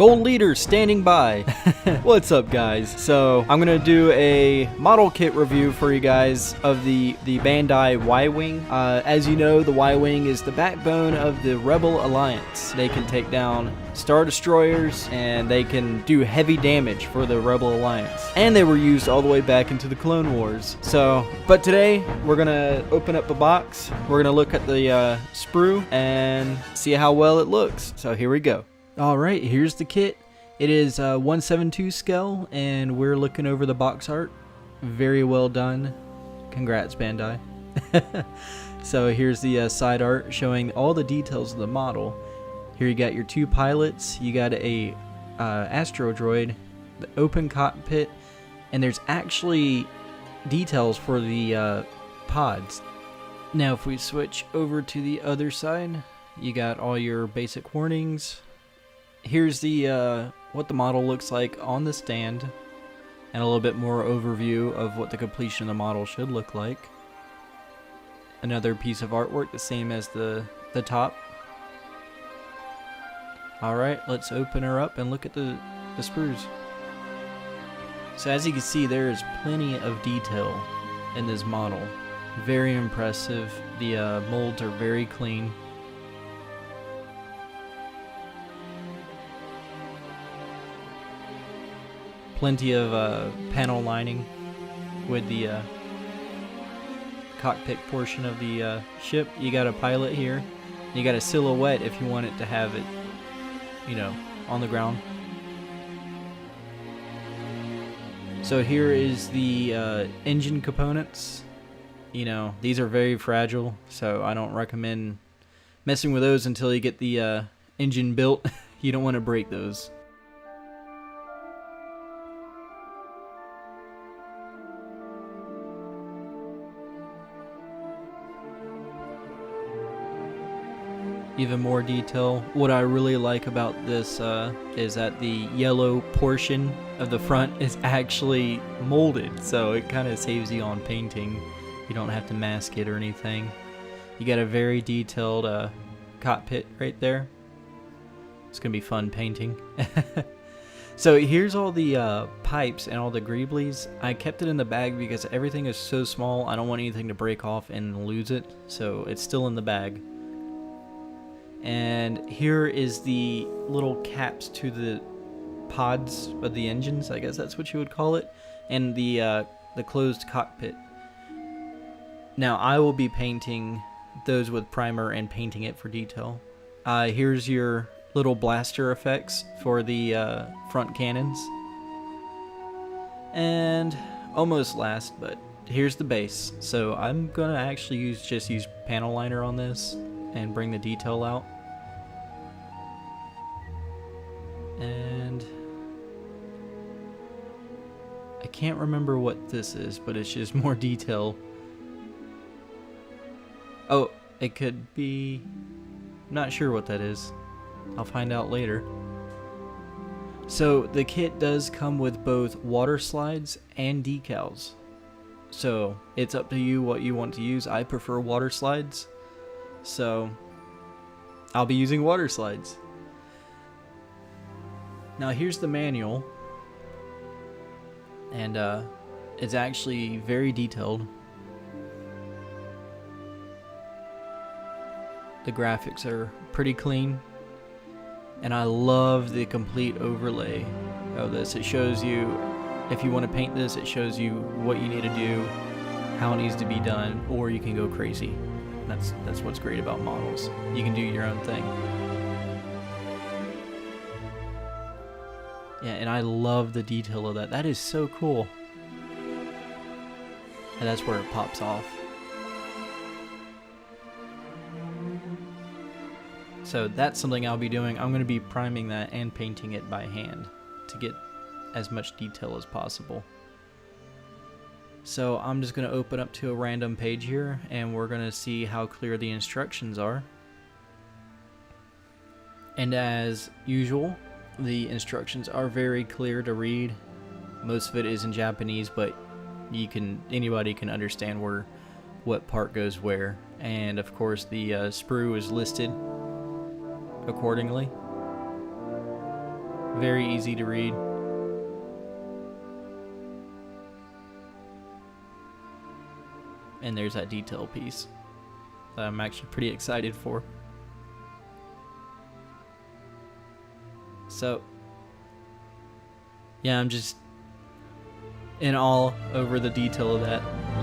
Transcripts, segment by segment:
Gold leader standing by. What's up, guys? So I'm gonna do a model kit review for you guys of the Bandai Y-Wing. As you know, the Y-Wing is the backbone of the Rebel Alliance. They can take down Star Destroyers and they can do heavy damage for the Rebel Alliance. And they were used all the way back into the Clone Wars. But today we're gonna open up a box. We're gonna look at the sprue and see how well it looks. So here we go. Alright, here's the kit. It is 1/7/2 scale, and we're looking over the box art. Very well done. Congrats, Bandai. So here's the side art showing all the details of the model. Here you got your two pilots, you got a astro droid, the open cockpit, and there's actually details for the pods. Now if we switch over to the other side, you got all your basic warnings. Here's the what the model looks like on the stand, and a little bit more overview of what the completion of the model should look like. Another piece of artwork, the same as the top. Alright, let's open her up and look at the sprues. So as you can see, there is plenty of detail in this model. Very impressive. The molds are very clean. Plenty of panel lining with the cockpit portion of the ship. You got a pilot here. You got a silhouette if you want it to have it, you know, on the ground. So here is the engine components. You know, these are very fragile, so I don't recommend messing with those until you get the engine built. You don't want to break those. Even more detail. What I really like about this is that the yellow portion of the front is actually molded, so it kind of saves you on painting. You don't have to mask it or anything. You got a very detailed cockpit right there. It's gonna be fun painting. So here's all the pipes and all the greeblies. I kept it in the bag because everything is so small. I don't want anything to break off and lose it, so it's still in the bag. And here is the little caps to the pods of the engines, I guess that's what you would call it, and the closed cockpit. Now I will be painting those with primer and painting it for detail. Here's your little blaster effects for the front cannons. And almost last, but here's the base. So I'm gonna actually just use panel liner on this and bring the detail out. And I can't remember what this is, but it's just more detail. Oh, it could be... not sure what that is. I'll find out later. So the kit does come with both water slides and decals. So it's up to you what you want to use. I prefer water slides, so I'll be using water slides. Now here's the manual, and it's actually very detailed. The graphics are pretty clean, and I love the complete overlay of this. It shows you, if you want to paint this, it shows you what you need to do, how it needs to be done, or you can go crazy. That's what's great about models. You can do your own thing. Yeah, and I love the detail of that. That is so cool. And that's where it pops off. So that's something I'll be doing. I'm going to be priming that and painting it by hand to get as much detail as possible. So I'm just going to open up to a random page here, and we're going to see how clear the instructions are. And as usual, the instructions are very clear to read. Most of it is in Japanese, but anybody can understand what part goes where. And of course the sprue is listed accordingly. Very easy to read. And there's that detail piece that I'm actually pretty excited for. So, yeah, I'm just in awe over the detail of that.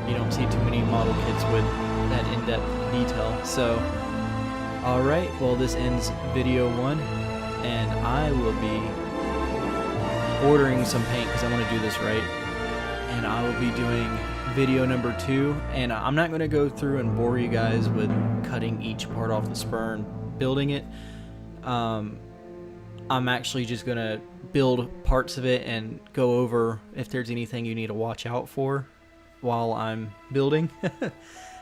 You don't see too many model kits with that in-depth detail. So, alright, well this ends video 1, and I will be ordering some paint because I want to do this right. And I will be doing video number 2, and I'm not going to go through and bore you guys with cutting each part off the spur and building it. I'm actually just going to build parts of it and go over if there's anything you need to watch out for while I'm building.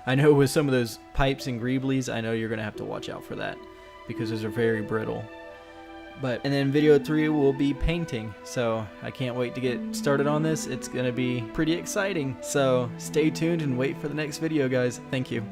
I know with some of those pipes and greeblies, I know you're going to have to watch out for that because those are very brittle. And then video 3 will be painting, so I can't wait to get started on this. It's going to be pretty exciting. So stay tuned and wait for the next video, guys. Thank you.